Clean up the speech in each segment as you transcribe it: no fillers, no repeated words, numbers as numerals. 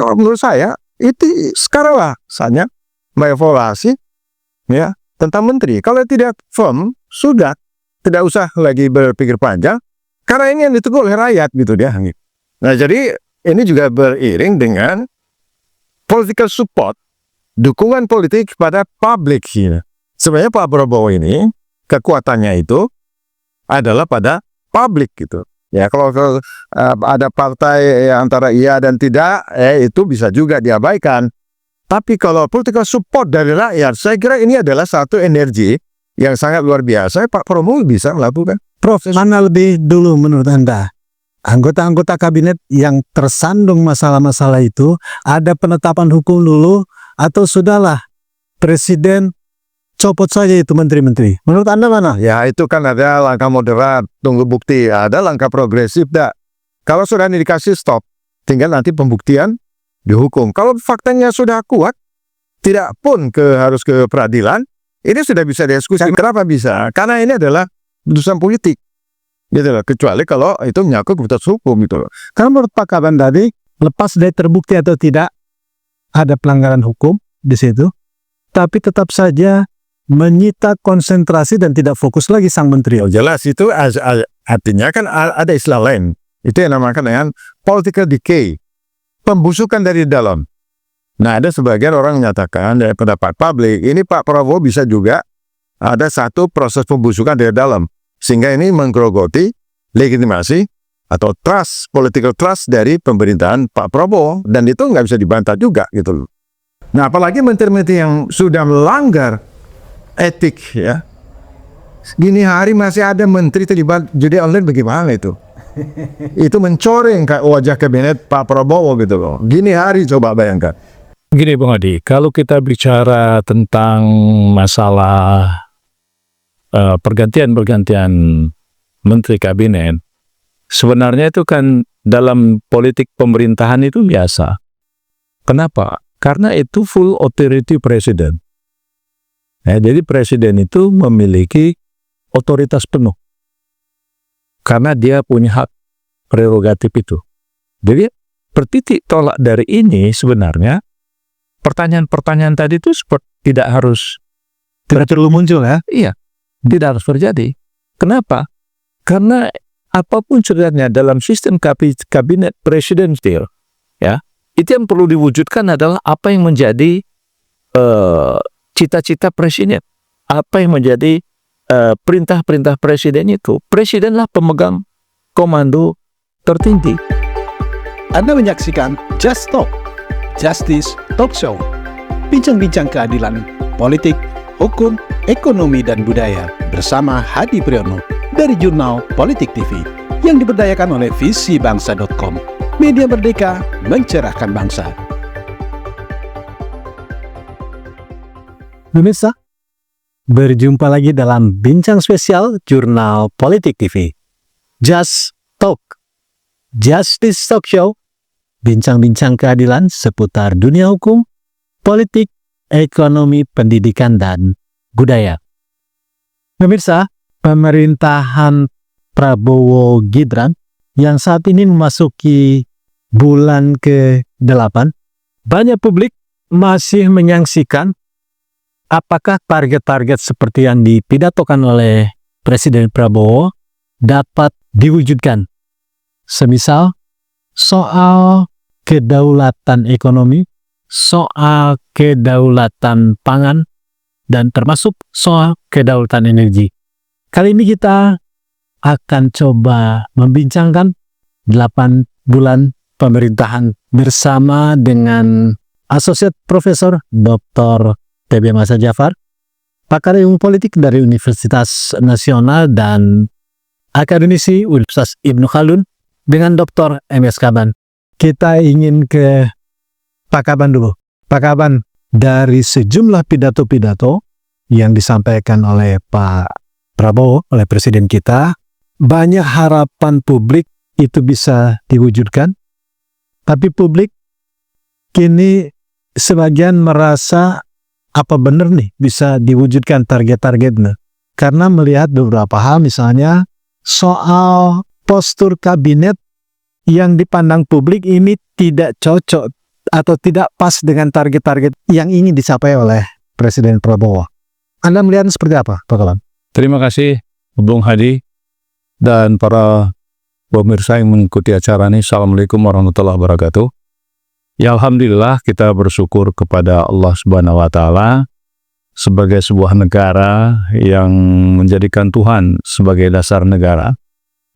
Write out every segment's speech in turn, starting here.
kalau menurut saya itu sekarang lah saatnya mengevaluasi ya tentang menteri. Kalau tidak firm, sudah tidak usah lagi berpikir panjang, karena ini yang ditunggu oleh rakyat gitu dia. Nah jadi ini juga beriring dengan political support, dukungan politik kepada publik. Ya. Sebenarnya Pak Prabowo ini kekuatannya itu adalah pada publik gitu. Ya kalau ada partai antara iya dan tidak, itu bisa juga diabaikan. Tapi kalau political support dari rakyat, saya kira ini adalah satu energi yang sangat luar biasa. Pak Prabowo bisa melakukan. Prof, mana lebih dulu menurut Anda? Anggota-anggota kabinet yang tersandung masalah-masalah itu, ada penetapan hukum dulu, atau sudahlah Presiden copot saja itu menteri-menteri? Menurut Anda mana? Ya itu kan ada langkah moderat, tunggu bukti. Ada langkah progresif, dah. Kalau sudah dikasih stop, tinggal nanti pembuktian dihukum. Kalau faktanya sudah kuat, tidak pun harus ke peradilan, ini sudah bisa diskusi. Kenapa bisa? Karena ini adalah putusan politik, gitu loh. Kecuali kalau itu menyangkut keputusan hukum, gitu loh. Karena menurut Pak Kaban tadi, lepas dari terbukti atau tidak ada pelanggaran hukum di situ, tapi tetap saja menyita konsentrasi dan tidak fokus lagi sang menteri. Jelas itu artinya kan ada istilah lain. Itu yang namakan dengan political decay. Pembusukan dari dalam. Nah, ada sebagian orang menyatakan dari pendapat publik, ini Pak Prabowo bisa juga ada satu proses pembusukan dari dalam. Sehingga ini menggerogoti legitimasi atau trust, political trust dari pemerintahan Pak Prabowo. Dan itu nggak bisa dibantah juga gitu loh. Nah, apalagi menteri-menteri yang sudah melanggar etik ya. Gini hari masih ada menteri terlibat judi online, bagaimana itu? Itu mencoreng wajah kabinet Pak Prabowo gitu loh. Gini hari coba bayangkan. Gini Bung Adi, kalau kita bicara tentang masalah pergantian-pergantian menteri kabinet, sebenarnya itu kan dalam politik pemerintahan itu biasa. Kenapa? Karena itu full authority presiden. Jadi presiden itu memiliki otoritas penuh. Karena dia punya hak prerogatif itu. Jadi bertitik tolak dari ini sebenarnya pertanyaan-pertanyaan tadi itu tidak perlu muncul ya? Iya, tidak harus terjadi. Kenapa? Karena apapun sebenarnya dalam sistem kabinet presidensial, ya, itu yang perlu diwujudkan adalah apa yang menjadi cita-cita presiden, apa yang menjadi perintah-perintah presiden itu. Presidenlah pemegang komando tertinggi. Anda menyaksikan Just Talk, Justice Talk Show. Bincang-bincang keadilan, politik, hukum, ekonomi, dan budaya bersama Hadi Priyono dari Jurnal Politik TV yang diberdayakan oleh visibangsa.com. Media merdeka mencerahkan bangsa. Pemirsa, berjumpa lagi dalam bincang spesial Jurnal Politik TV. Just Talk, Justice Talk Show. Bincang-bincang keadilan seputar dunia hukum, politik, ekonomi, pendidikan, dan budaya. Pemirsa, pemerintahan Prabowo Gibran yang saat ini memasuki bulan ke-8, banyak publik masih menyaksikan apakah target-target seperti yang dipidatokan oleh Presiden Prabowo dapat diwujudkan. Semisal soal kedaulatan ekonomi, soal kedaulatan pangan, dan termasuk soal kedaulatan energi. Kali ini kita akan coba membincangkan 8 bulan pemerintahan bersama dengan Asosiat Profesor Dr. TB Masa Jafar, pakar ilmu politik dari Universitas Nasional dan akademisi Universitas Ibnu Khaldun, dengan Dr. MS Kaban. Kita ingin ke Pak Kaban dulu. Pak Kaban, dari sejumlah pidato-pidato yang disampaikan oleh Pak Prabowo, oleh Presiden kita, banyak harapan publik itu bisa diwujudkan. Tapi publik kini sebagian merasa apa benar nih bisa diwujudkan target-targetnya. Karena melihat beberapa hal, misalnya soal postur kabinet yang dipandang publik ini tidak cocok atau tidak pas dengan target-target yang ingin dicapai oleh Presiden Prabowo. Anda melihat seperti apa, Pak Kalam? Terima kasih, Bung Hadi, dan para pemirsa yang mengikuti acara ini. Assalamualaikum warahmatullahi wabarakatuh. Ya, alhamdulillah kita bersyukur kepada Allah Subhanahu wa Ta'ala sebagai sebuah negara yang menjadikan Tuhan sebagai dasar negara,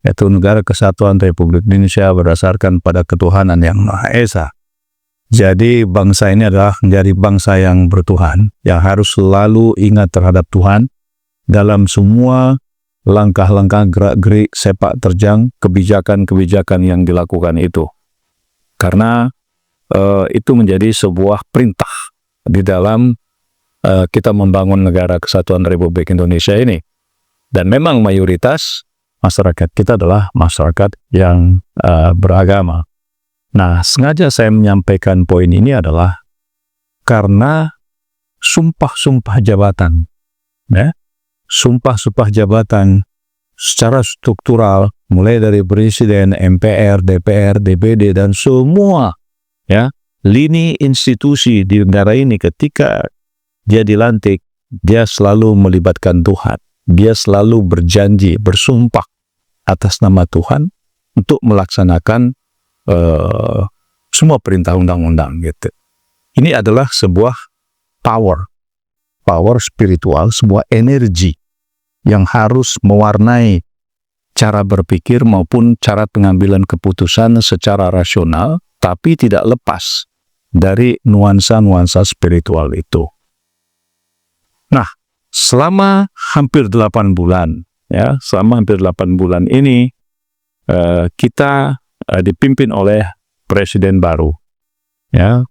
yaitu Negara Kesatuan Republik Indonesia berdasarkan pada ketuhanan yang Maha Esa. Jadi bangsa ini adalah menjadi bangsa yang bertuhan, yang harus selalu ingat terhadap Tuhan dalam semua langkah-langkah gerak-gerik sepak terjang kebijakan-kebijakan yang dilakukan itu. Karena itu menjadi sebuah perintah di dalam kita membangun Negara Kesatuan Republik Indonesia ini. Dan memang mayoritas masyarakat kita adalah masyarakat yang beragama. Nah, sengaja saya menyampaikan poin ini adalah karena sumpah-sumpah jabatan, ya, sumpah-sumpah jabatan secara struktural, mulai dari Presiden, MPR, DPR, DPD, dan semua, ya, lini institusi di negara ini ketika dia dilantik, dia selalu melibatkan Tuhan. Dia selalu berjanji, bersumpah atas nama Tuhan untuk melaksanakan semua perintah undang-undang gitu. Ini adalah sebuah power spiritual, sebuah energi yang harus mewarnai cara berpikir maupun cara pengambilan keputusan secara rasional, tapi tidak lepas dari nuansa-nuansa spiritual itu. Nah, selama hampir 8 bulan, ya, selama hampir 8 bulan ini kita dipimpin oleh presiden baru. Ya,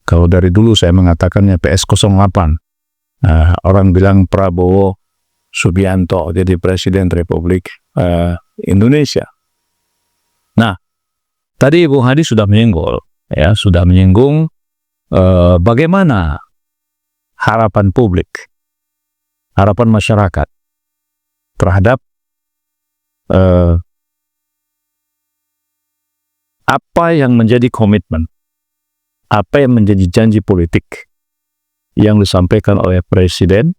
kalau dari dulu saya mengatakannya PS08. Orang bilang Prabowo Subianto jadi Presiden Republik Indonesia. Nah, tadi Bung Hadi sudah menyinggung bagaimana harapan publik, harapan masyarakat terhadap apa yang menjadi komitmen, apa yang menjadi janji politik yang disampaikan oleh Presiden.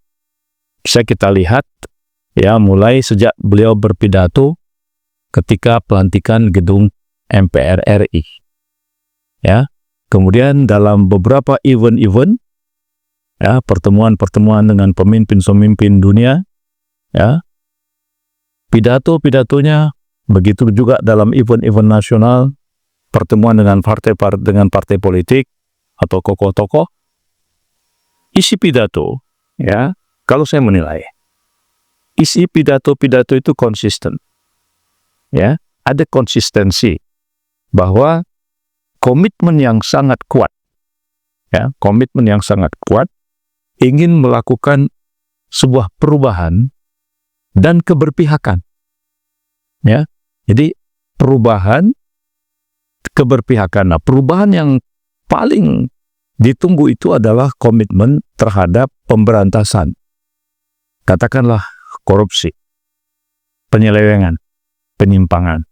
Bisa kita lihat, ya, mulai sejak beliau berpidato ketika pelantikan gedung MPR RI, ya, kemudian dalam beberapa event-event, ya, pertemuan-pertemuan dengan pemimpin-pemimpin dunia, ya, pidato-pidatonya, begitu juga dalam event-event nasional, pertemuan dengan partai politik atau tokoh-tokoh, isi pidato, ya, kalau saya menilai, isi pidato-pidato itu konsisten, ya, ada konsistensi bahwa komitmen yang sangat kuat, ya, komitmen yang sangat kuat ingin melakukan sebuah perubahan dan keberpihakan, ya, jadi perubahan, keberpihakan. Nah, perubahan yang paling ditunggu itu adalah komitmen terhadap pemberantasan, katakanlah korupsi, penyelewengan, penyimpangan,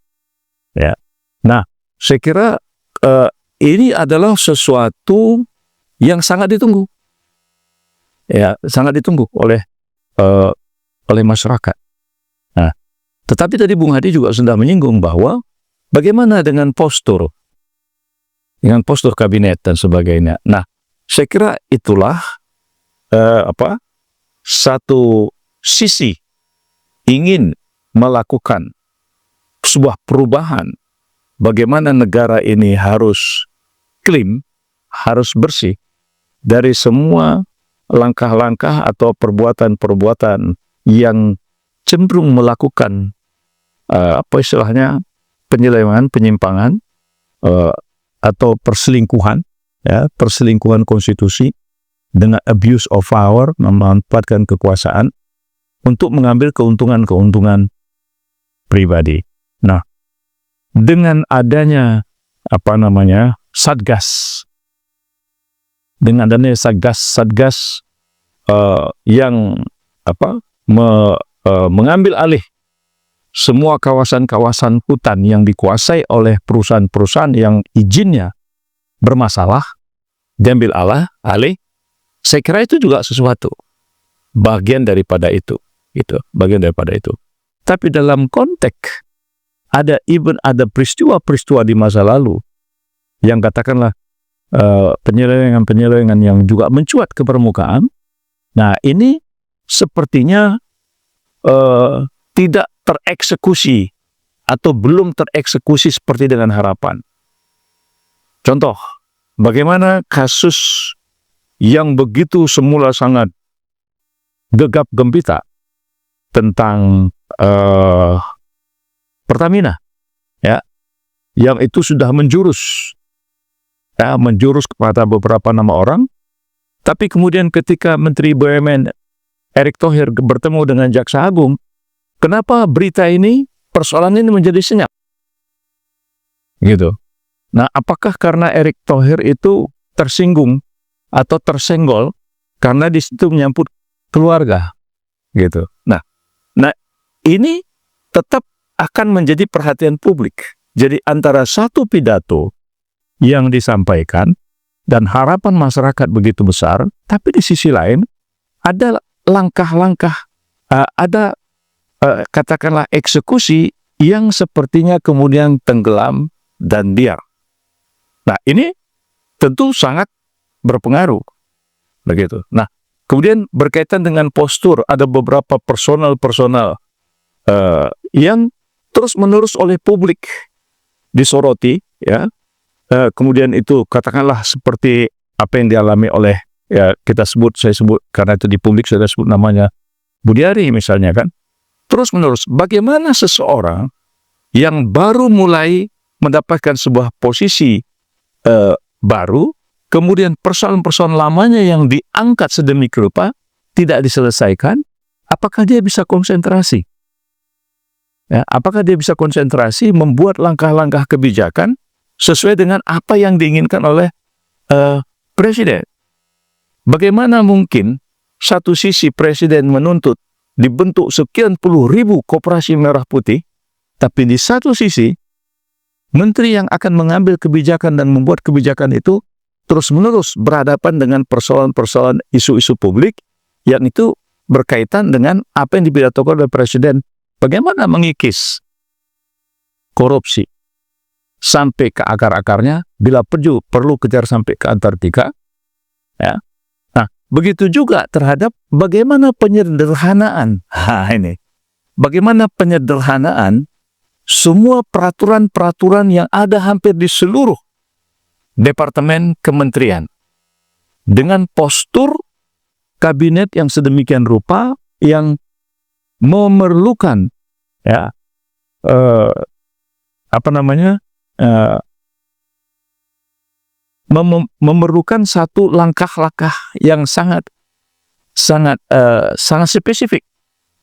ya. Nah, saya kira ini adalah sesuatu yang sangat ditunggu, ya, sangat ditunggu oleh masyarakat. Nah, tetapi tadi Bung Hadi juga sudah menyinggung bahwa bagaimana dengan postur kabinet dan sebagainya. Nah, saya kira itulah satu sisi ingin melakukan sebuah perubahan. Bagaimana negara ini harus clean, harus bersih dari semua langkah-langkah atau perbuatan-perbuatan yang cenderung melakukan penyelewengan, penyimpangan, atau perselingkuhan, ya, perselingkuhan konstitusi dengan abuse of power, memanfaatkan kekuasaan untuk mengambil keuntungan-keuntungan pribadi. Nah, dengan adanya satgas, dengan adanya satgas yang mengambil alih semua kawasan-kawasan hutan yang dikuasai oleh perusahaan-perusahaan yang izinnya bermasalah, diambil alih. Saya kira itu juga sesuatu bagian daripada itu, gitu, bagian daripada itu. Tapi dalam konteks ada peristiwa-peristiwa di masa lalu yang katakanlah penyelewengan yang juga mencuat ke permukaan. Nah, ini sepertinya tidak tereksekusi atau belum tereksekusi seperti dengan harapan. Contoh, bagaimana kasus yang begitu semula sangat gegap gempita tentang Pertamina, ya, yang itu sudah menjurus kepada beberapa nama orang, tapi kemudian ketika Menteri BUMN Erick Thohir bertemu dengan Jaksa Agung, kenapa berita ini, persoalan ini menjadi senyap? Gitu. Nah, apakah karena Erick Thohir itu tersinggung atau tersenggol karena di situ menyangkut keluarga, gitu. Nah, ini tetap akan menjadi perhatian publik. Jadi antara satu pidato yang disampaikan dan harapan masyarakat begitu besar, tapi di sisi lain ada langkah-langkah, katakanlah eksekusi yang sepertinya kemudian tenggelam dan biar. Nah, ini tentu sangat berpengaruh, begitu. Nah, kemudian berkaitan dengan postur, ada beberapa personal yang terus-menerus oleh publik disoroti, ya. Kemudian itu katakanlah seperti apa yang dialami oleh, ya, saya sebut karena itu di publik, saya sebut namanya Budiari misalnya, kan. Terus-menerus, bagaimana seseorang yang baru mulai mendapatkan sebuah posisi baru, kemudian persoalan-persoalan lamanya yang diangkat sedemikian rupa tidak diselesaikan, apakah dia bisa konsentrasi? Ya, apakah dia bisa konsentrasi membuat langkah-langkah kebijakan sesuai dengan apa yang diinginkan oleh Presiden? Bagaimana mungkin satu sisi Presiden menuntut dibentuk sekian puluh ribu koperasi merah putih, tapi di satu sisi menteri yang akan mengambil kebijakan dan membuat kebijakan itu terus-menerus berhadapan dengan persoalan-persoalan isu-isu publik yang itu berkaitan dengan apa yang dipidatokan oleh Presiden. Bagaimana mengikis korupsi sampai ke akar-akarnya, bila perlu kejar sampai ke Antartika. Ya. Nah, begitu juga terhadap bagaimana penyederhanaan. Ini. Bagaimana penyederhanaan semua peraturan-peraturan yang ada hampir di seluruh departemen kementerian dengan postur kabinet yang sedemikian rupa yang memerlukan, ya, memerlukan satu langkah-langkah yang sangat spesifik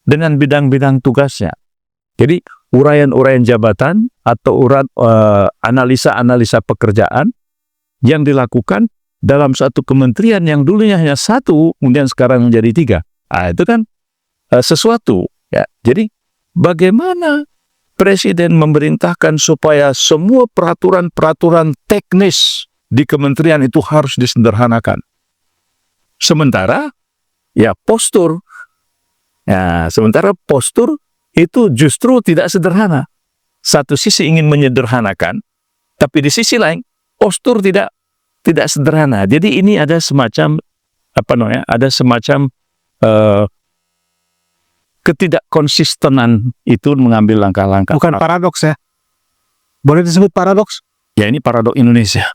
dengan bidang-bidang tugasnya. Jadi uraian-uraian jabatan atau analisa-analisa pekerjaan yang dilakukan dalam satu kementerian yang dulunya hanya satu, kemudian sekarang menjadi 3. Itu kan sesuatu, ya. Jadi bagaimana Presiden memerintahkan supaya semua peraturan-peraturan teknis di kementerian itu harus disederhanakan. Sementara postur itu justru tidak sederhana. Satu sisi ingin menyederhanakan, tapi di sisi lain postur tidak sederhana. Jadi ini ada semacam ketidakkonsistenan itu mengambil langkah-langkah. Bukan paradoks, ya? Boleh disebut paradoks? Ya, ini paradoks Indonesia.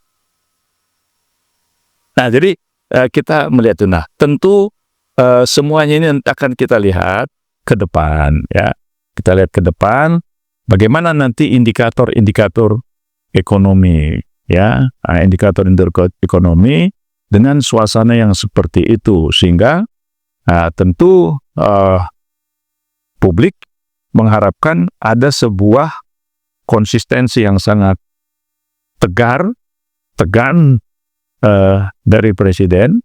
Nah, jadi kita melihat itu. Nah, tentu semuanya ini akan kita lihat ke depan, ya. Kita lihat ke depan bagaimana nanti indikator-indikator ekonomi, ya, indikator-indikator ekonomi dengan suasana yang seperti itu, sehingga tentu publik mengharapkan ada sebuah konsistensi yang sangat tegan dari Presiden.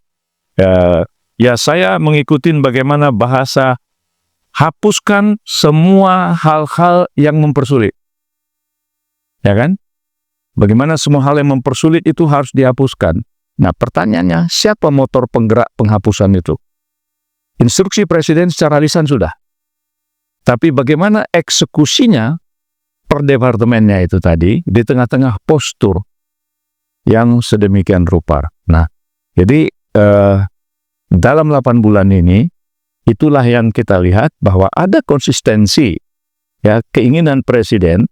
Ya, saya mengikuti bagaimana bahasa hapuskan semua hal-hal yang mempersulit. Ya kan? Bagaimana semua hal yang mempersulit itu harus dihapuskan. Nah, pertanyaannya, siapa motor penggerak penghapusan itu? Instruksi Presiden secara lisan sudah. Tapi bagaimana eksekusinya per departemennya itu tadi di tengah-tengah postur yang sedemikian rupa. Nah, jadi dalam 8 bulan ini, itulah yang kita lihat bahwa ada konsistensi, ya, keinginan Presiden,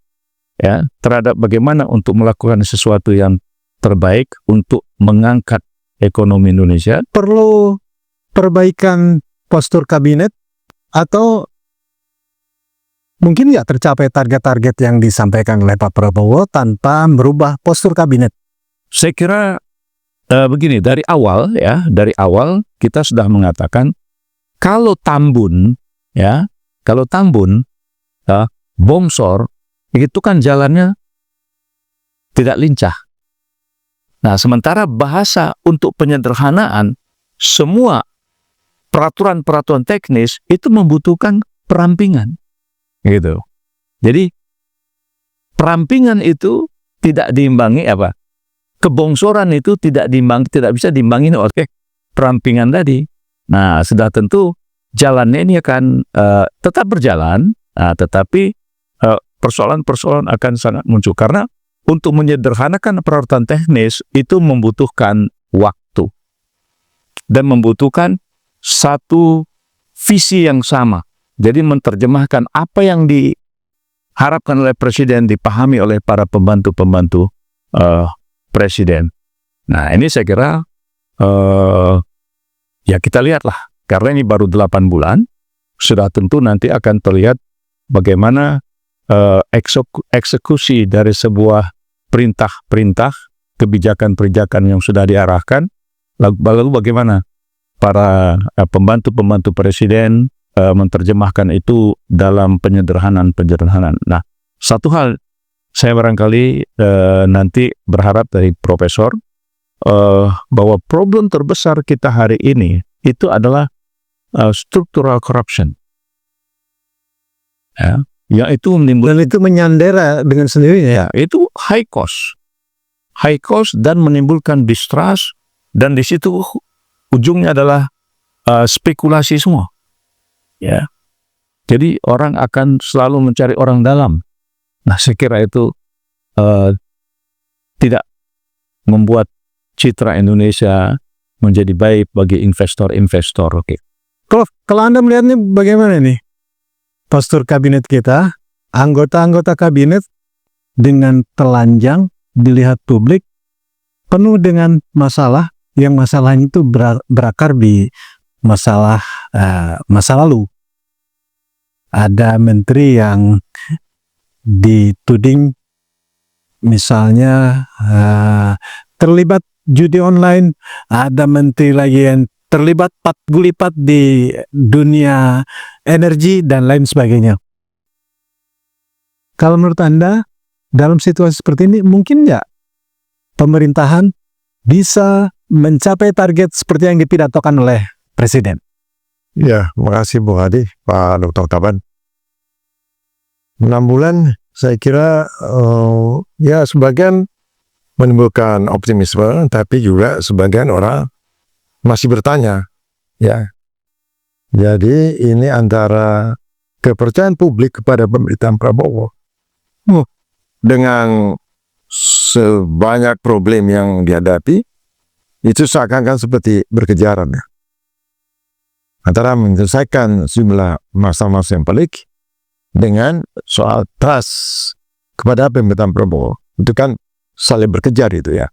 ya, terhadap bagaimana untuk melakukan sesuatu yang terbaik untuk mengangkat ekonomi Indonesia. Perlu perbaikan postur kabinet atau mungkin ya tercapai target-target yang disampaikan oleh Pak Prabowo tanpa merubah postur kabinet? Saya kira begini, dari awal kita sudah mengatakan kalau Tambun, ya, bongsor, itu kan jalannya tidak lincah. Nah, sementara bahasa untuk penyederhanaan, semua peraturan-peraturan teknis itu membutuhkan perampingan. Gitu. Jadi, perampingan itu tidak diimbangi apa? Kebongsoran itu tidak bisa diimbangi oleh perampingan tadi. Nah, sudah tentu jalannya ini akan tetap berjalan, tetapi persoalan-persoalan akan sangat muncul. Karena untuk menyederhanakan peralatan teknis itu membutuhkan waktu. Dan membutuhkan satu visi yang sama. Jadi menerjemahkan apa yang diharapkan oleh Presiden dipahami oleh para pembantu-pembantu Presiden. Nah, ini saya kira ya kita lihatlah. Karena ini baru 8 bulan, sudah tentu nanti akan terlihat bagaimana eksekusi dari sebuah perintah-perintah, kebijakan-kebijakan yang sudah diarahkan, lalu bagaimana para pembantu-pembantu Presiden menerjemahkan itu dalam penyederhanaan. Nah, satu hal saya barangkali nanti berharap dari Profesor bahwa problem terbesar kita hari ini itu adalah structural corruption. Ya, yang itu menimbulkan, Dan itu menyandera dengan sendirinya. ya, itu high cost dan menimbulkan distrust, dan di situ ujungnya adalah spekulasi semua. Ya, jadi orang akan selalu mencari orang dalam. Nah, saya kira itu tidak membuat citra Indonesia menjadi baik bagi investor-investor. Oke. Kalau Anda melihatnya bagaimana nih? Postur kabinet kita, anggota-anggota kabinet dengan telanjang dilihat publik, penuh dengan masalah, yang masalahnya itu berakar di masalah masa lalu. Ada menteri yang dituding misalnya terlibat judi online, ada menteri lagi yang terlibat gulipat di dunia energi dan lain sebagainya. Kalau menurut Anda, dalam situasi seperti ini, mungkin nggak pemerintahan bisa mencapai target seperti yang dipidatokan oleh Presiden? Ya, makasih Bung Hadi, Pak Dr. Kaban. 6 bulan saya kira ya sebagian menimbulkan optimisme, tapi juga sebagian orang masih bertanya, ya. Jadi ini antara kepercayaan publik kepada pemerintahan Prabowo dengan sebanyak problem yang dihadapi, itu seakan-akan seperti berkejaran, ya. Antara menyelesaikan sejumlah masalah-masalah yang pelik dengan soal trust kepada pemerintahan Prabowo. Itu kan saling berkejar itu, ya.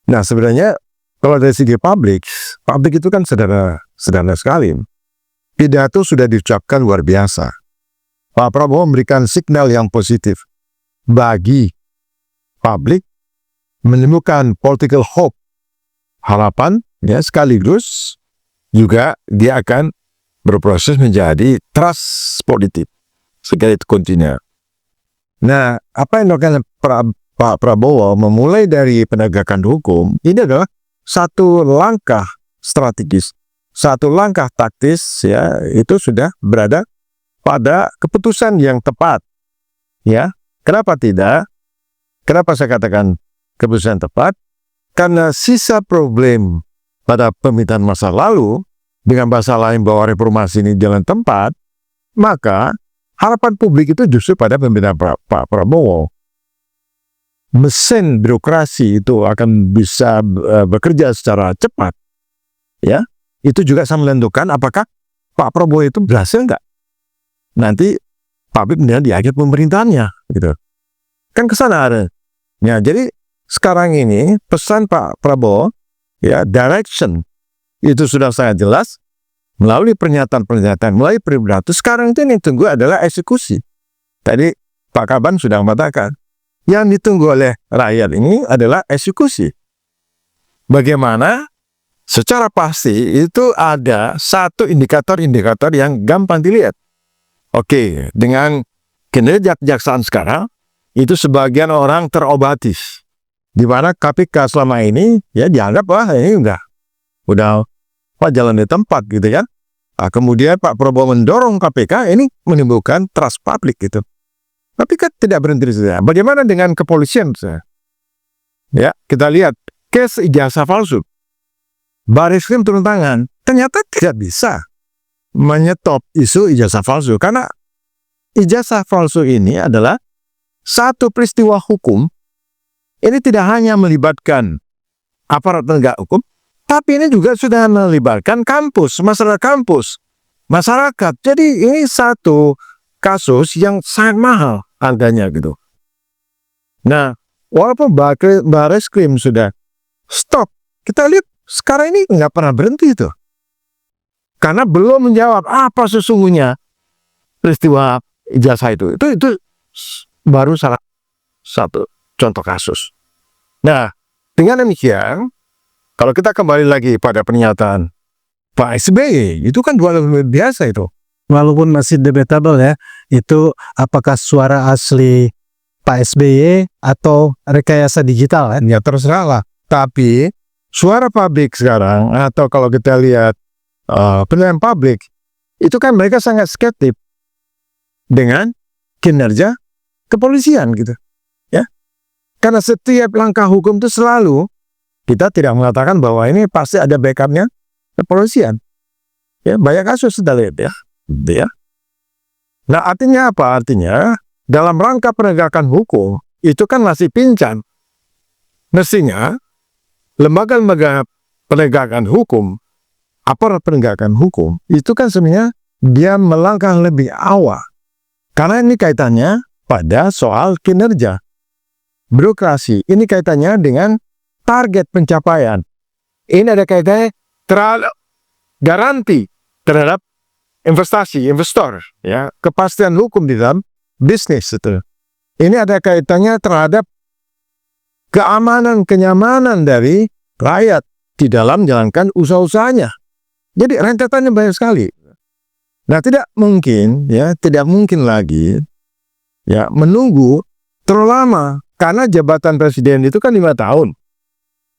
Nah, sebenarnya kalau dari segi publik itu kan sederhana sekali. Pidato sudah diucapkan luar biasa. Pak Prabowo memberikan signal yang positif bagi publik, menemukan political hope, harapan, ya, sekaligus juga dia akan berproses menjadi trust politik segala itu kontinu. Nah, apa yang dilakukan Pak Prabowo memulai dari penegakan hukum ini adalah satu langkah strategis, satu langkah taktis, ya, itu sudah berada pada keputusan yang tepat, ya. Kenapa tidak? Kenapa saya katakan keputusan tepat? Karena sisa problem pada pemerintahan masa lalu, dengan bahasa lain bahwa reformasi ini jalan tempat, maka harapan publik itu justru pada pemerintahan Pak Prabowo. Mesin birokrasi itu akan bisa bekerja secara cepat. Ya, itu juga saya menentukan apakah Pak Prabowo itu berhasil nggak nanti Pak Bib di akhir pemerintahannya, gitu. Kan kesana ada. Ya, jadi sekarang ini pesan Pak Prabowo, ya, direction itu sudah sangat jelas melalui pernyataan-pernyataan, melalui perilaku. Sekarang itu yang ditunggu adalah eksekusi. Tadi Pak Kaban sudah mengatakan, yang ditunggu oleh rakyat ini adalah eksekusi. Bagaimana? Secara pasti itu ada satu indikator-indikator yang gampang dilihat. Oke, dengan kinerja kejaksaan sekarang, itu sebagian orang terobati. Di mana KPK selama ini ya dianggap wah ini udah jalan di tempat gitu ya. Nah, kemudian Pak Prabowo mendorong KPK, ini menimbulkan trust publik gitu. Tapi kan tidak berhenti di situ. Bagaimana dengan kepolisian? Ya, kita lihat case ijazah palsu. Baris Krim turun tangan. Ternyata tidak bisa menyetop isu ijazah palsu karena ijazah palsu ini adalah satu peristiwa hukum. Ini tidak hanya melibatkan aparat penegak hukum, tapi ini juga sudah melibatkan kampus, masyarakat. Jadi ini satu kasus yang sangat mahal harganya gitu. Nah, walaupun Baris Krim sudah stop, kita lihat sekarang ini nggak pernah berhenti itu. Karena belum menjawab apa sesungguhnya peristiwa ijazah itu. Itu baru salah satu contoh kasus. Nah, dengan demikian, kalau kita kembali lagi pada pernyataan Pak SBY, itu kan dua luar biasa itu. Walaupun masih debatable ya, itu apakah suara asli Pak SBY atau rekayasa digital ya? Ya terserah lah. Tapi suara publik sekarang, atau kalau kita lihat penilaian publik, itu kan mereka sangat skeptis dengan kinerja kepolisian gitu. Ya, karena setiap langkah hukum itu selalu kita tidak mengatakan bahwa ini pasti ada backupnya kepolisian. Ya, banyak kasus kita lihat ya. Nah, artinya apa? Artinya dalam rangka penegakan hukum itu kan masih pincang. Mestinya lembaga-lembaga penegakan hukum, aparat penegakan hukum, itu kan sebenarnya dia melangkah lebih awal. Karena ini kaitannya pada soal kinerja. Birokrasi, ini kaitannya dengan target pencapaian. Ini ada kaitannya terhadap garansi terhadap investasi, investor, ya, kepastian hukum di dalam bisnis itu. Ini ada kaitannya terhadap keamanan, kenyamanan dari rakyat di dalam menjalankan usaha-usahanya. Jadi rentetannya banyak sekali. Nah, tidak mungkin lagi ya menunggu terlalu lama karena jabatan presiden itu kan 5 tahun.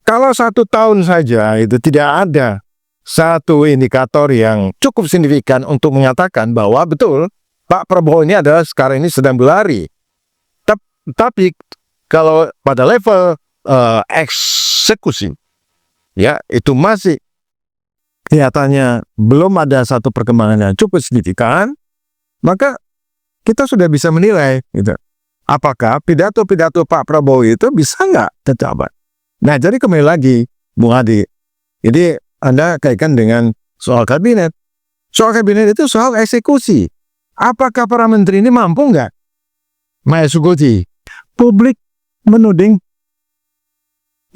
Kalau 1 tahun saja itu tidak ada satu indikator yang cukup signifikan untuk menyatakan bahwa betul Pak Prabowo ini adalah sekarang ini sedang berlari. Tapi kalau pada level eksekusi, ya itu masih kelihatannya belum ada satu perkembangan yang cukup signifikan, maka kita sudah bisa menilai gitu, apakah pidato-pidato Pak Prabowo itu bisa nggak tercapai. Nah, jadi kembali lagi Bung Hadi, jadi Anda kaitkan dengan soal kabinet. Soal kabinet itu soal eksekusi. Apakah para menteri ini mampu nggak mengeksekusi? Publik menuding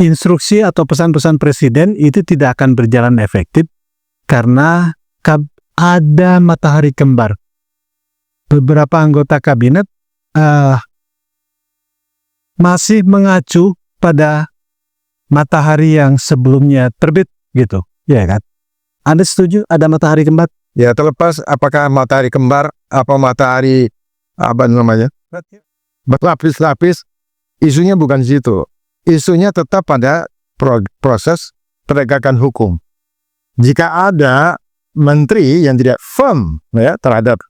instruksi atau pesan-pesan presiden itu tidak akan berjalan efektif karena ada matahari kembar. Beberapa anggota kabinet masih mengacu pada matahari yang sebelumnya terbit gitu, ya kan? Anda setuju ada matahari kembar? Ya, terlepas apakah matahari kembar apa matahari apa namanya berlapis-lapis, isunya bukan di situ. Isunya tetap pada proses penegakan hukum. Jika ada menteri yang tidak firm ya terhadap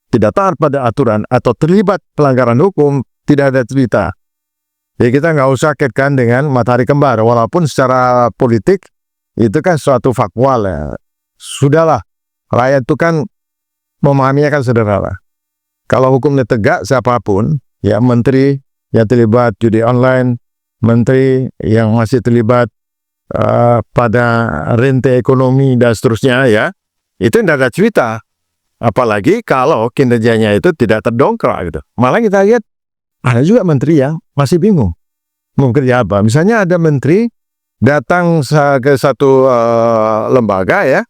tidak taat pada aturan atau terlibat pelanggaran hukum, tidak ada cerita Jadi kita nggak usah kaitkan dengan matahari kembar, walaupun secara politik itu kan suatu faktual ya. Sudahlah, rakyat itu kan memahaminya kan sederhana. Kalau hukumnya tegak, siapapun, ya menteri yang terlibat judi online, menteri yang masih terlibat pada rente ekonomi dan seterusnya ya, itu tidak ada cerita. Apalagi kalau kinerjanya itu tidak terdongkrak gitu. Malah kita lihat ada juga menteri yang masih bingung mau kerja apa. Misalnya ada menteri datang ke satu lembaga ya,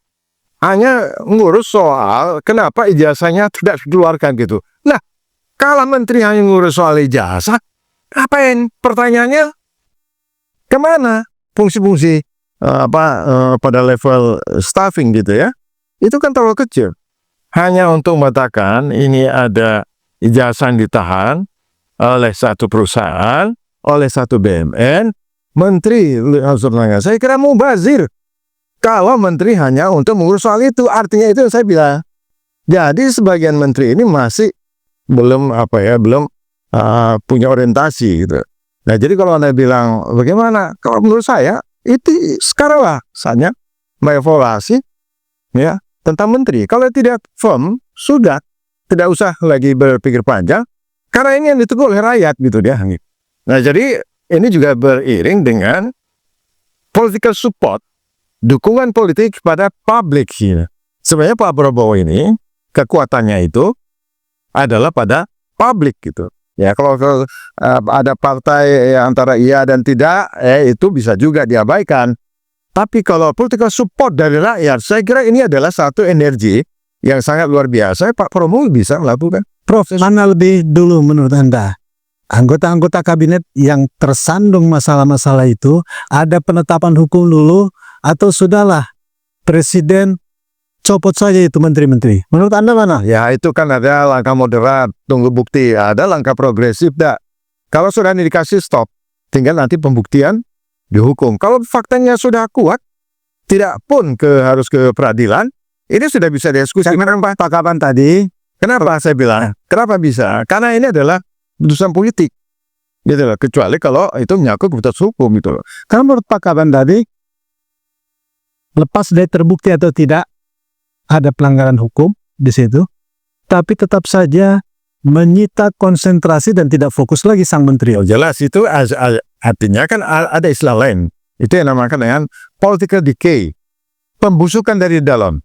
hanya ngurus soal kenapa ijazahnya tidak dikeluarkan gitu. Nah, kalau menteri hanya ngurus soal ijazah, ngapain? Pertanyaannya kemana fungsi-fungsi pada level staffing gitu ya? Itu kan terlalu kecil. Hanya untuk mengatakan ini ada ijazah yang ditahan oleh satu perusahaan, oleh satu BUMN, menteri langsung nanya, saya kira mubazir. Kalau menteri hanya untuk mengurus soal itu, artinya itu yang saya bilang. Jadi sebagian menteri ini masih belum punya orientasi gitu. Nah jadi kalau Anda bilang bagaimana? Kalau menurut saya itu sekarang lah saatnya mengevaluasi ya tentang menteri. Kalau tidak firm, sudah tidak usah lagi berpikir panjang, karena ini yang ditunggu oleh rakyat gitu dia. Nah jadi ini juga beriring dengan political support, dukungan politik kepada publik. Sebenarnya Pak Prabowo ini kekuatannya itu adalah pada publik gitu. Ya kalau ada partai antara iya dan tidak, itu bisa juga diabaikan. Tapi kalau political support dari rakyat, saya kira ini adalah satu energi yang sangat luar biasa. Pak Prabowo bisa melakukan. Prof, mana lebih dulu menurut Anda? Anggota-anggota kabinet yang tersandung masalah-masalah itu, ada penetapan hukum dulu, atau sudahlah Presiden copot saja itu menteri-menteri? Menurut Anda mana? Ya itu kan ada langkah moderat, tunggu bukti. Ada langkah progresif, dah. Kalau sudah dikasih stop, tinggal nanti pembuktian dihukum. Kalau faktanya sudah kuat, tidak pun harus ke peradilan, ini sudah bisa diskusi. Kenapa Pak Kaban tadi? Kenapa saya bilang? Kenapa bisa? Karena ini adalah putusan politik, gitu loh. Kecuali kalau itu menyangkut putusan hukum, gitu loh. Karena menurut Pak Kaban tadi, lepas dari terbukti atau tidak ada pelanggaran hukum di situ, tapi tetap saja menyita konsentrasi dan tidak fokus lagi sang menteri. Jelas itu artinya kan ada istilah lain. Itu yang namakan dengan political decay, pembusukan dari dalam.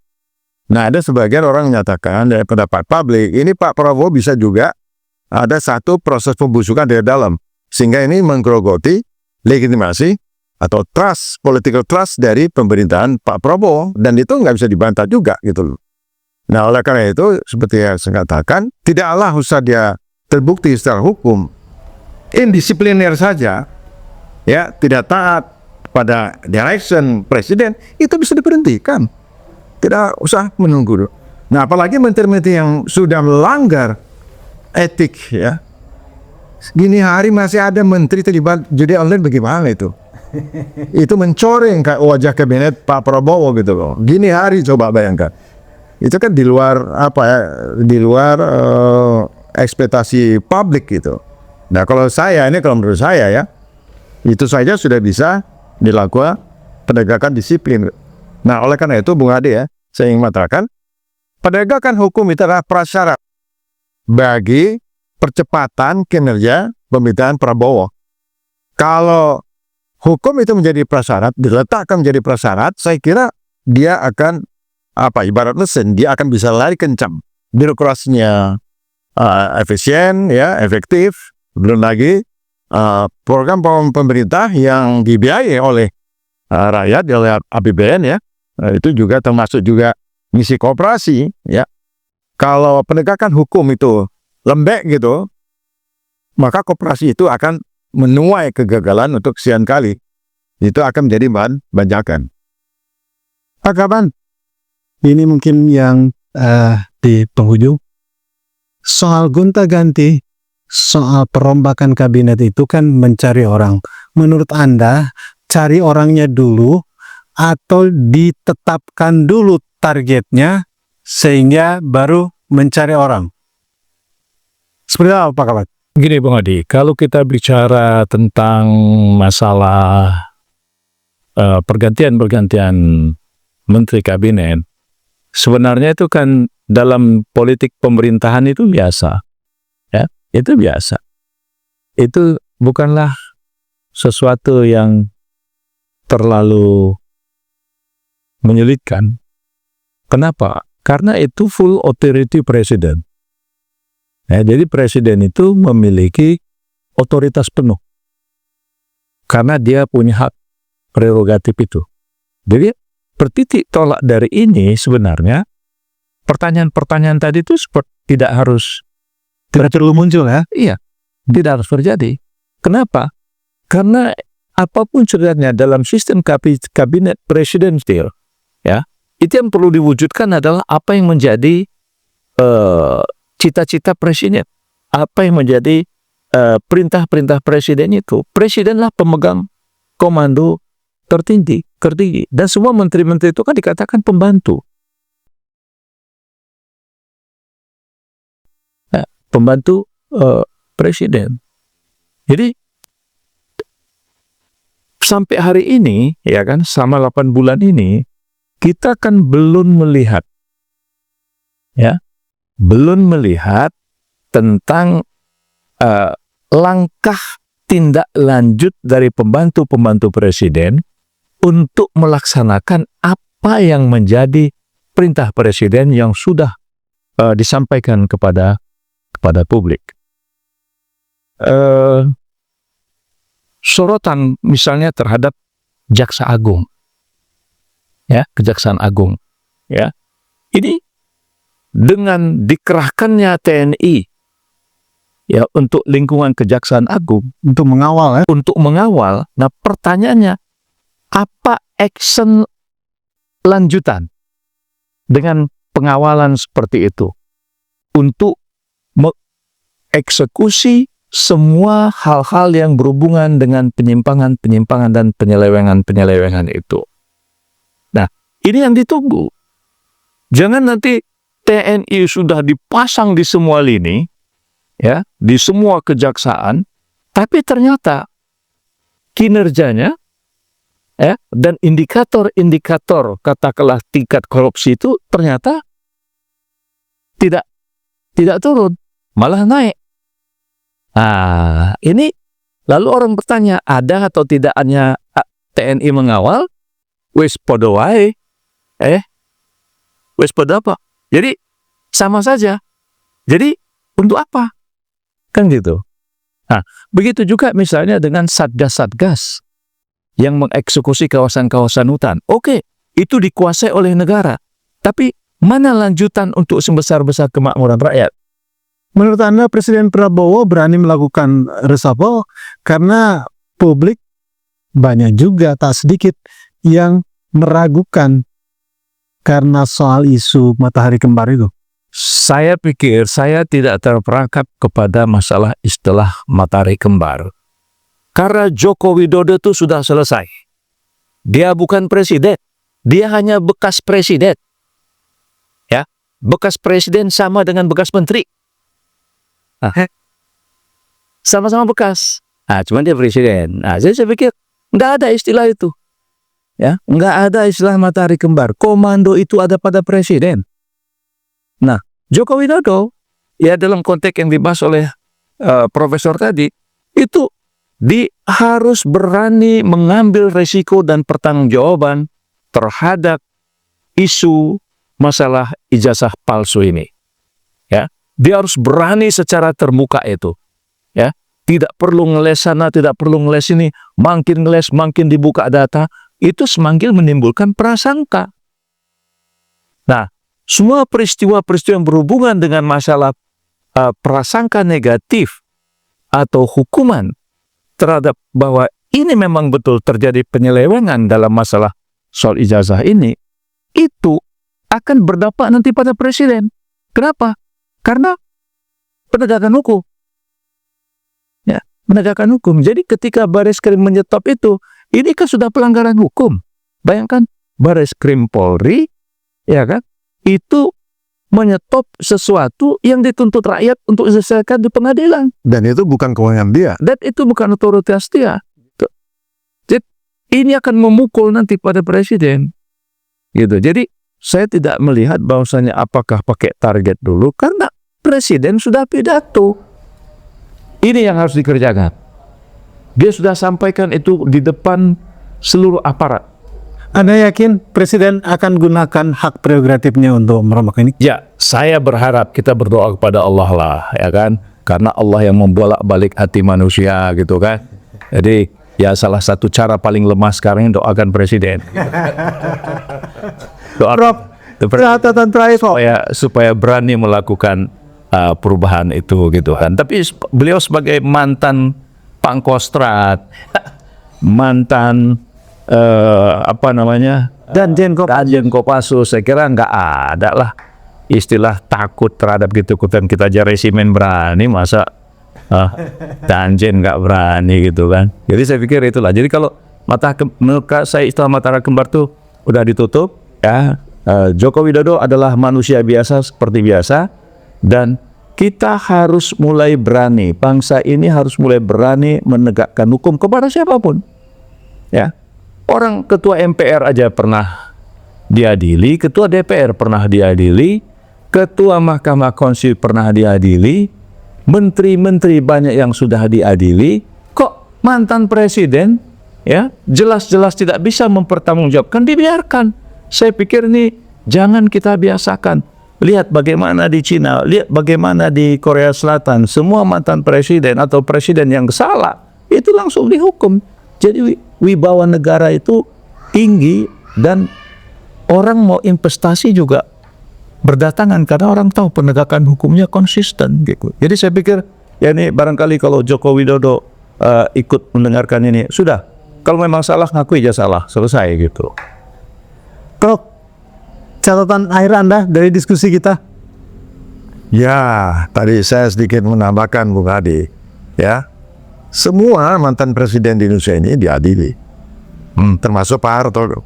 Nah ada sebagian orang menyatakan dari pendapat publik, ini Pak Prabowo bisa juga ada satu proses pembusukan dari dalam, sehingga ini menggerogoti legitimasi atau trust, political trust dari pemerintahan Pak Prabowo, dan itu nggak bisa dibantah juga gitu loh. Nah oleh karena itu seperti yang saya katakan, tidaklah usah dia terbukti secara hukum, indisipliner saja, ya tidak taat pada direction presiden, itu bisa diberhentikan, tidak usah menunggu. Nah apalagi menteri-menteri yang sudah melanggar etik ya, gini hari masih ada menteri terlibat judi online, bagaimana itu? Itu mencoreng wajah kabinet Pak Prabowo gitu loh. Gini hari coba bayangkan. Itu kan di luar di luar ekspektasi publik gitu. Nah kalau menurut saya ya, itu saja sudah bisa dilakukan penegakan disiplin. Nah oleh karena itu Bung Ade ya, saya ingin mengatakan penegakan hukum itu adalah prasyarat bagi percepatan kinerja pemerintahan Prabowo. Kalau hukum itu menjadi prasyarat, diletakkan menjadi prasyarat, saya kira dia akan ibarat mesin, dia akan bisa lari kencang, birokrasinya efisien ya, efektif. Belum lagi program pemerintah yang dibiayai oleh rakyat, oleh APBN ya, itu juga termasuk juga misi koperasi ya. Kalau penegakan hukum itu lembek gitu, maka koperasi itu akan menuai kegagalan untuk sekian kali. Itu akan menjadi bahan banjakan. Pak Kaban, ini mungkin yang di penghujung. Soal gonta-ganti, soal perombakan kabinet itu kan mencari orang. Menurut Anda, cari orangnya dulu atau ditetapkan dulu targetnya sehingga baru mencari orang? Seperti apa Pak Kaban? Gini Bung Adi, kalau kita bicara tentang masalah pergantian-pergantian menteri kabinet, sebenarnya itu kan dalam politik pemerintahan itu biasa, ya, itu biasa. Itu bukanlah sesuatu yang terlalu menyulitkan. Kenapa? Karena itu full authority presiden. Ya, jadi presiden itu memiliki otoritas penuh. Karena dia punya hak prerogatif itu. Jadi bertitik tolak dari ini sebenarnya pertanyaan-pertanyaan tadi itu tidak harus Tidak perlu muncul ya. Iya, tidak harus terjadi. Kenapa? Karena apapun sebenarnya dalam sistem kabinet presidensial, ya, itu yang perlu diwujudkan adalah apa yang menjadi cita-cita presiden, apa yang menjadi perintah-perintah presiden itu. Presidenlah pemegang komando tertinggi, dan semua menteri-menteri itu kan dikatakan pembantu. Nah, pembantu presiden. Jadi sampai hari ini, ya kan, selama 8 bulan ini kita kan belum melihat, ya, belum melihat tentang langkah tindak lanjut dari pembantu-pembantu presiden untuk melaksanakan apa yang menjadi perintah presiden yang sudah disampaikan kepada publik. Sorotan misalnya terhadap Jaksa Agung, ya, Kejaksaan Agung, ya, ini dengan dikerahkannya TNI, ya, untuk lingkungan Kejaksaan Agung Untuk mengawal ya. untuk mengawal. Nah, pertanyaannya, apa action lanjutan dengan pengawalan seperti itu untuk mengeksekusi semua hal-hal yang berhubungan dengan penyimpangan-penyimpangan dan penyelewengan-penyelewengan itu. Nah, ini yang ditunggu. Jangan nanti TNI sudah dipasang di semua lini, ya, di semua kejaksaan, tapi ternyata kinerjanya, ya, dan indikator-indikator katakanlah tingkat korupsi itu ternyata tidak turun, malah naik. Nah, ini lalu orang bertanya, ada atau tidaknya TNI mengawal? Wis podo wae. Wis podo apa? Jadi sama saja. Jadi untuk apa? Kan gitu. Nah, begitu juga misalnya dengan satgas-satgas yang mengeksekusi kawasan-kawasan hutan. Oke, itu dikuasai oleh negara. Tapi mana lanjutan untuk sebesar-besar kemakmuran rakyat? Menurut Anda Presiden Prabowo berani melakukan reshuffle karena publik banyak juga tak sedikit yang meragukan karena soal isu matahari kembar itu. Saya pikir saya tidak terperangkap kepada masalah istilah matahari kembar. Karena Joko Widodo itu sudah selesai. Dia bukan presiden. Dia hanya bekas presiden. Ya, bekas presiden sama dengan bekas menteri. Sama-sama bekas. Cuma dia presiden. Jadi saya pikir nggak ada istilah itu. Ya, nggak ada istilah matahari kembar. Komando itu ada pada presiden. Nah, Joko Widodo, ya, dalam konteks yang dibahas oleh profesor tadi, itu harus berani mengambil resiko dan pertanggungjawaban terhadap isu masalah ijazah palsu ini. Ya, dia harus berani secara terbuka itu. Ya, tidak perlu ngeles sana, tidak perlu ngeles ini, makin ngeles, makin dibuka data, itu semakin menimbulkan prasangka. Nah, semua peristiwa-peristiwa yang berhubungan dengan masalah prasangka negatif atau hukuman terhadap bahwa ini memang betul terjadi penyelewengan dalam masalah soal ijazah ini, itu akan berdampak nanti pada presiden. Kenapa? Karena penegakan hukum. Ya, penegakan hukum. Jadi ketika Bareskrim menyetop itu, ini kan sudah pelanggaran hukum. Bayangkan Bareskrim Polri, ya kan, itu menyetop sesuatu yang dituntut rakyat untuk diselesaikan di pengadilan. Dan itu bukan kewenangan dia. Dan itu bukan otoritas dia. Jadi, ini akan memukul nanti pada presiden. Gitu. Jadi, saya tidak melihat bahwasanya apakah pakai target dulu, karena presiden sudah pidato. Ini yang harus dikerjakan. Dia sudah sampaikan itu di depan seluruh aparat. Anda yakin Presiden akan gunakan hak prerogatifnya untuk merombak ini? Ya, saya berharap, kita berdoa kepada Allah lah, ya kan? Karena Allah yang membolak-balik hati manusia, gitu kan? Jadi, ya salah satu cara paling lemah sekarang doakan presiden. Doa Catatan terakhir supaya berani melakukan perubahan itu, gitu kan? Tapi beliau sebagai mantan Pangkostrat, mantan Danjen Kopassus, saya kira nggak ada lah istilah takut terhadap gitu. Kita aja resimen berani, masa Danjen nggak berani, gitu kan. Jadi saya pikir itulah. Jadi kalau menurut saya istilah Matahari Kembar tuh udah ditutup, ya. Joko Widodo adalah manusia biasa seperti biasa, dan kita harus mulai berani, bangsa ini harus mulai berani menegakkan hukum kepada siapapun, ya. Orang ketua MPR aja pernah diadili, ketua DPR pernah diadili, ketua Mahkamah Konstitusi pernah diadili, menteri-menteri banyak yang sudah diadili. Kok mantan presiden, ya, jelas-jelas tidak bisa mempertanggungjawabkan, dibiarkan. Saya pikir ini jangan kita biasakan. Lihat bagaimana di Cina, lihat bagaimana di Korea Selatan, semua mantan presiden atau presiden yang salah itu langsung dihukum. Jadi wibawa negara itu tinggi, dan orang mau investasi juga berdatangan karena orang tahu penegakan hukumnya konsisten, gitu. Jadi saya pikir ya ini barangkali kalau Joko Widodo ikut mendengarkan ini, sudah, kalau memang salah ngakui aja salah, selesai, gitu. Prof, catatan akhir Anda dari diskusi kita? Ya, tadi saya sedikit menambahkan, Bung Adi, ya. Semua mantan presiden di Indonesia ini diadili, termasuk Pak Harto.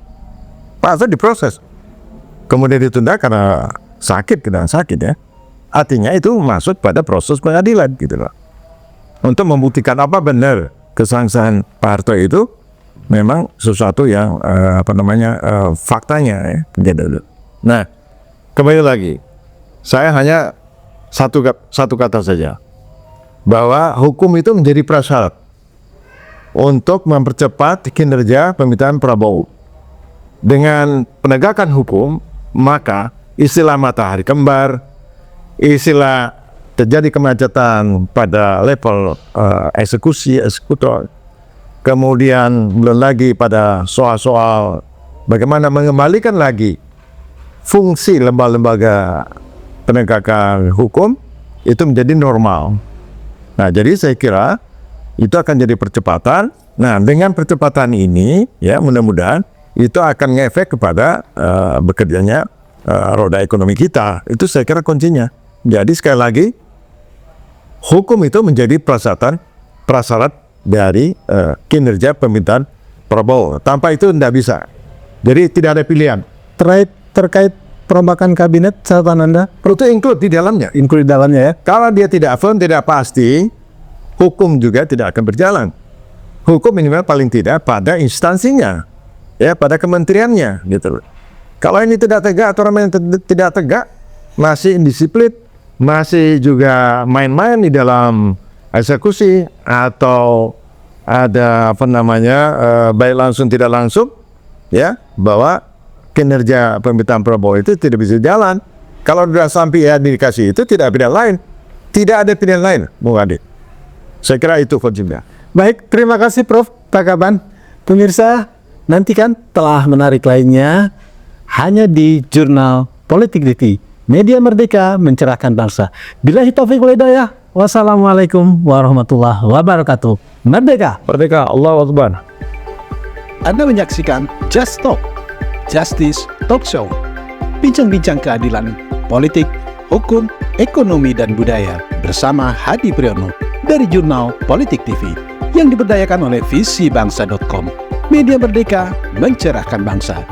Pak Harto diproses, kemudian ditunda karena sakit ya. Artinya itu masuk pada proses pengadilan, gitu loh. Untuk membuktikan apa benar kesalahan Pak Harto itu memang sesuatu yang faktanya, ya. Nah, kembali lagi, saya hanya satu kata saja, bahwa hukum itu menjadi prasyarat untuk mempercepat kinerja pemerintahan Prabowo. Dengan penegakan hukum, maka istilah matahari kembar, istilah terjadi kemacetan pada level eksekutor, kemudian belum lagi pada soal-soal bagaimana mengembalikan lagi fungsi lembaga-lembaga penegakan hukum, itu menjadi normal. Nah, jadi saya kira itu akan jadi percepatan. Nah, dengan percepatan ini, ya, mudah-mudahan itu akan ngefek kepada bekerjanya roda ekonomi kita. Itu saya kira kuncinya. Jadi sekali lagi, hukum itu menjadi prasyarat dari kinerja pemerintahan Prabowo. Tanpa itu tidak bisa. Jadi tidak ada pilihan. Terkait perombakan kabinet, catatan Anda? Itu include di dalamnya. Include di dalamnya, ya. Kalau dia tidak firm, tidak pasti, hukum juga tidak akan berjalan. Hukum minimal paling tidak pada instansinya, ya, pada kementeriannya, gitu. Kalau ini tidak tegak, aturan yang tidak tegak, masih indisiplin, masih juga main-main di dalam eksekusi, atau ada baik langsung tidak langsung, ya, bahwa kinerja pemerintahan Prabowo itu tidak bisa jalan. Kalau sudah sampai indikasi itu, tidak ada pilihan lain. Tidak ada pilihan lain, Bung Adi. Saya kira itu kuncinya. Baik, terima kasih Prof. Pakaban. Pemirsa, nantikan telah menarik lainnya hanya di Jurnal Politik TV. Media merdeka mencerahkan bangsa. Billahi taufiq wal hidayah. Wassalamualaikum warahmatullahi wabarakatuh. Merdeka! Merdeka, Allahu Akbar. Anda menyaksikan Just Talk, Justice Talk Show. Bincang-bincang keadilan, politik, hukum, ekonomi, dan budaya bersama Hadi Priyono dari Jurnal Politik TV yang diberdayakan oleh visibangsa.com. Media merdeka mencerahkan bangsa.